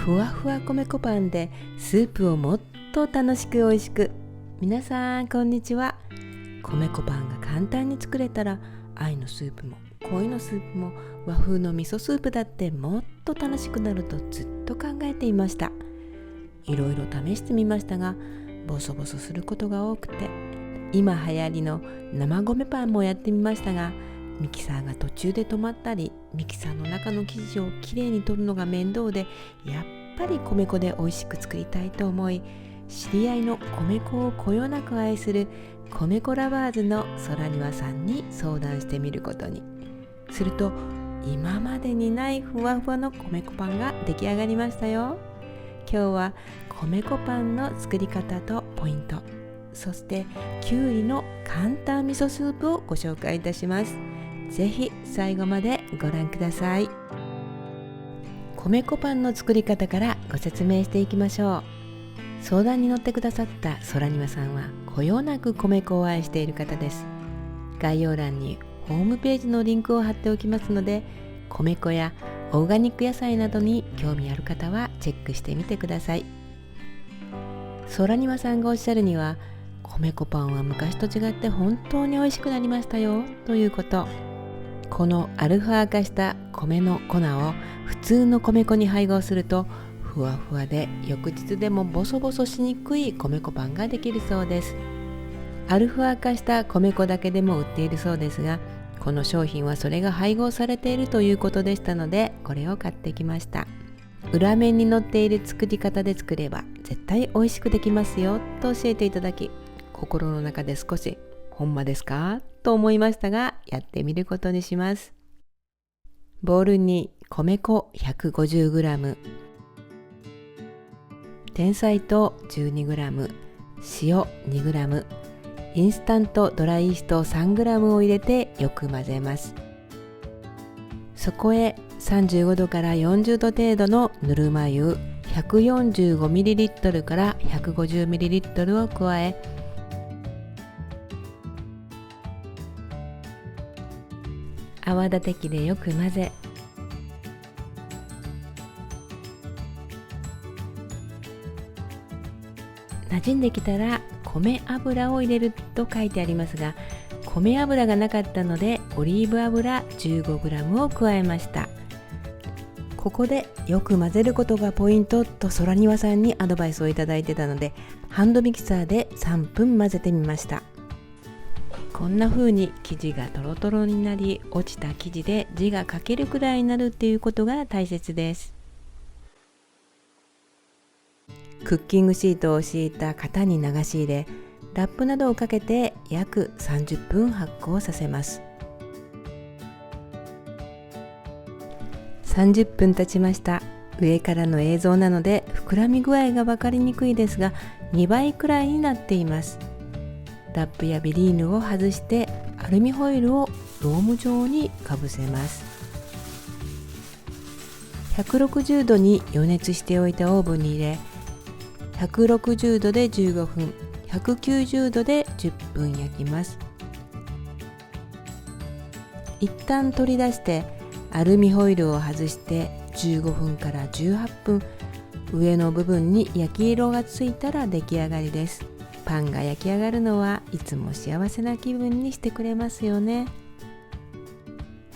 ふわふわ米粉パンでスープをもっと楽しくおいしく。皆さんこんにちは。米粉パンが簡単に作れたら、愛のスープも恋のスープも和風の味噌スープだってもっと楽しくなるとずっと考えていました。いろいろ試してみましたが、ボソボソすることが多くて、今流行りの生米パンもやってみましたが、ミキサーが途中で止まったり、ミキサーの中の生地をきれいに取るのが面倒で、やっぱり米粉で美味しく作りたいと思い、知り合いの米粉をこよなく愛する米粉ラバーズの空庭さんに相談してみることに。すると今までにないふわふわの米粉パンが出来上がりましたよ。今日は米粉パンの作り方とポイント、そしてきゅうりの簡単味噌スープをご紹介いたします。ぜひ最後までご覧ください。米粉パンの作り方からご説明していきましょう。相談に乗ってくださった空庭さんはこよなく米粉を愛している方です。概要欄にホームページのリンクを貼っておきますので、米粉やオーガニック野菜などに興味ある方はチェックしてみてください。空庭さんがおっしゃるには、米粉パンは昔と違って本当に美味しくなりましたよということ。このアルファ化した米の粉を普通の米粉に配合すると、ふわふわで翌日でもボソボソしにくい米粉パンができるそうです。アルファ化した米粉だけでも売っているそうですが、この商品はそれが配合されているということでしたので、これを買ってきました。裏面に載っている作り方で作れば絶対美味しくできますよと教えていただき、心の中で少しほんまですかと思いましたが、やってみることにします。ボウルに米粉 150g、 甜菜糖 12g、 塩 2g、 インスタントドライイースト 3g を入れてよく混ぜます。そこへ35度から40度程度のぬるま湯 145ml から 150ml を加え、泡立て器でよく混ぜ、馴染んできたら米油を入れると書いてありますが、米油がなかったのでオリーブ油 15g を加えました。ここでよく混ぜることがポイントと空庭さんにアドバイスをいただいてたので、ハンドミキサーで3分混ぜてみました。こんな風に生地がトロトロになり、落ちた生地で字が書けるくらいになるっていうことが大切です。クッキングシートを敷いた型に流し入れ、ラップなどをかけて約30分発酵させます。30分経ちました。上からの映像なので膨らみ具合が分かりにくいですが、2倍くらいになっています。ラップやビニールを外してアルミホイルをドーム状にかぶせます。160度に予熱しておいたオーブンに入れ、160度で15分、190度で10分焼きます。一旦取り出してアルミホイルを外して15分から18分、上の部分に焼き色がついたら出来上がりです。パンが焼き上がるのはいつも幸せな気分にしてくれますよね。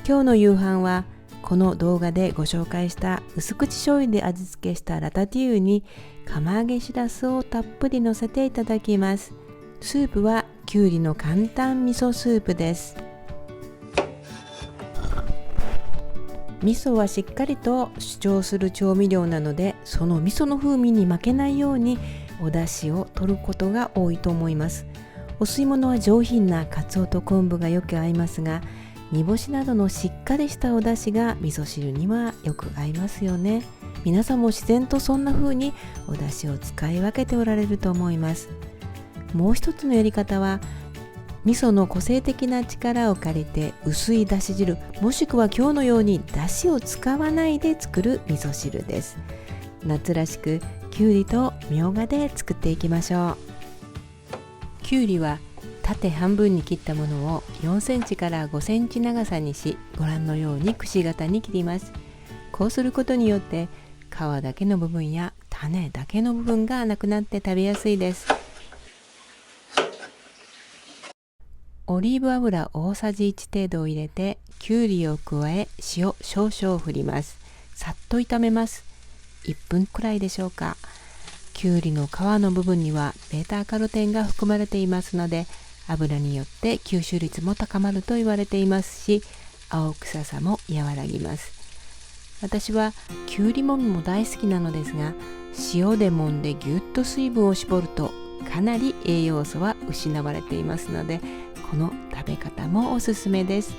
今日の夕飯はこの動画でご紹介した薄口醤油で味付けしたラタトゥイユに釜揚げしらすをたっぷりのせていただきます。スープはきゅうりの簡単味噌スープです。味噌はしっかりと主張する調味料なので、その味噌の風味に負けないようにお出汁を取ることが多いと思います。お吸い物は上品なかつおと昆布がよく合いますが、煮干しなどのしっかりしたお出汁が味噌汁にはよく合いますよね。皆さんも自然とそんな風にお出汁を使い分けておられると思います。もう一つのやり方は、味噌の個性的な力を借りて薄いだし汁、もしくは今日のようにだしを使わないで作る味噌汁です。夏らしくきゅうりとみょうがで作っていきましょう。きゅうりは縦半分に切ったものを4センチから5センチ長さにし、ご覧のようにくし形に切ります。こうすることによって皮だけの部分や種だけの部分がなくなって食べやすいです。オリーブ油大さじ1程度を入れて、きゅうりを加え、塩少々振ります。さっと炒めます。1分くらいでしょうか。きゅうりの皮の部分にはベータカロテンが含まれていますので、油によって吸収率も高まると言われていますし、青臭さも和らぎます。私はきゅうりもみも大好きなのですが、塩で揉んでぎゅっと水分を絞るとかなり栄養素は失われていますので、この食べ方もおすすめです。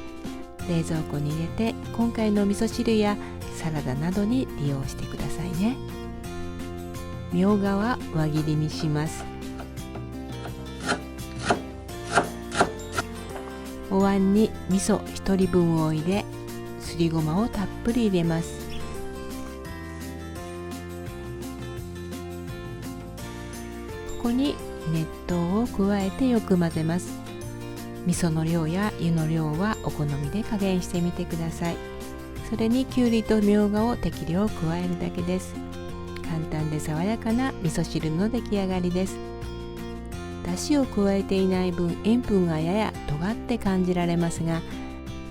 冷蔵庫に入れて今回の味噌汁やサラダなどに利用してくださいね。みょうがは輪切りにします。お椀に味噌1人分を入れ、すりごまをたっぷり入れます。ここに熱湯を加えてよく混ぜます。味噌の量や湯の量はお好みで加減してみてください。それにきゅうりとみょうがを適量加えるだけです。簡単で爽やかな味噌汁の出来上がりです。だしを加えていない分、塩分がやや尖って感じられますが、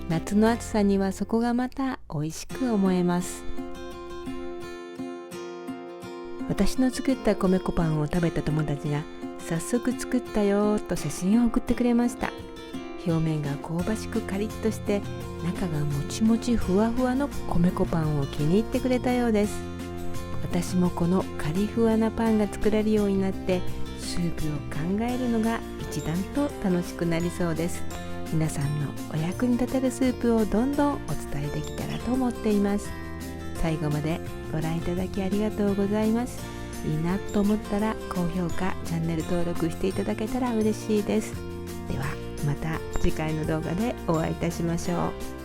夏の暑さにはそこがまた美味しく思えます。私の作った米粉パンを食べた友達が、早速作ったよと写真を送ってくれました。表面が香ばしくカリッとして、中がもちもちふわふわの米粉パンを気に入ってくれたようです。私もこのカリフワなパンが作れるようになって、スープを考えるのが一段と楽しくなりそうです。皆さんのお役に立てるスープをどんどんお伝えできたらと思っています。最後までご覧いただきありがとうございます。いいなと思ったら高評価、チャンネル登録していただけたら嬉しいです。ではまた次回の動画でお会いいたしましょう。